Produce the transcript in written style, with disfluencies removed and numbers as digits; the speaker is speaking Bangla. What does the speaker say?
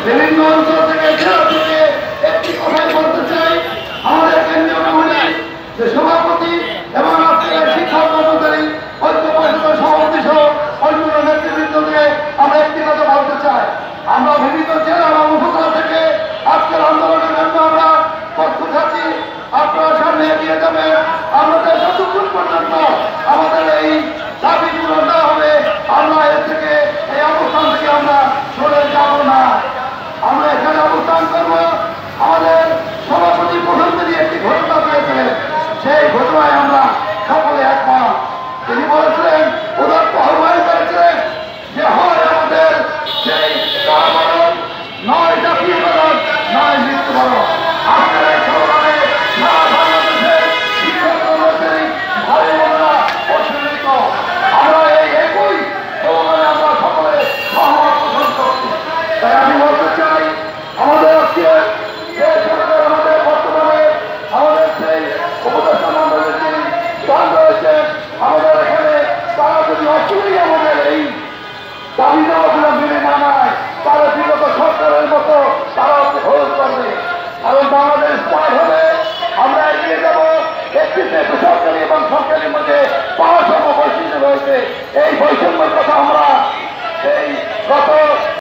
বিভিন্ন অঞ্চল থেকে জেলা থেকে একটি কথাই বলতে চাই, আমাদের কেন্দ্রীয় কমিটি যে সভাপতি এবং আজকের শিক্ষা কর্মচারী ঐক্য পরিষদের সভাপতি সহ অন্যান্য নেতৃবৃন্দ থেকে আমরা একটি কথা বলতে চাই, আমরা বিভিন্ন জেলা এবং উপজেলা থেকে আজকের আন্দোলনের জন্য আমরা প্রস্তুত আছি। আপনারা সামনে এগিয়ে যাবেন। আমাদের যতক্ষণ পর্যন্ত আমাদের এই দাবি পূরণ না হবে, আমরা এর থেকে এই অবস্থান থেকে আমরা সরে যাব না। আমরা এখানে অবস্থান করব। আমাদের সভাপতি প্রথম দিনই একটি ঘটনা পেয়েছিলেন, সেই ঘটনায় আমরা সকলে একমত। তিনি বলেছিলেন, উদাত্ত আহ্বান করেছিলেন যে হয় আমাদের সেই কারাবরণ, নয় জাতীয়করণ, নয় মৃত্যুবরণ। আপনার এই সংগ্রামে সারা বাংলাদেশের শিক্ষক কর্মচারী ভাই বোনেরা অসুবিধ। আমরা এই একই সংগ্রামে আমরা সকলে সহমত পোষণ করছি। তাই আমি বলতে চাই, আমাদের আজকে যে সরকার আমাদের বর্তমানে আমাদের সেই উপদেষ্টা মন্ডলের যিনি স্থান রয়েছে আমাদের এখানে, তারা যদি অসুবিধা আমাদের এই দাবি দেওয়াগুলো মেনে না নেয়, তারা বিগত সরকারের মতো তারা হোল্ড করবে। কারণ বাংলাদেশ পার হবে, আমরা এগিয়ে যাব। একটি দেশে সরকারি এবং সরকারের মধ্যে পাওয়ার বৈষম্য রয়েছে। এই বৈষম্যের কথা আমরা এই গত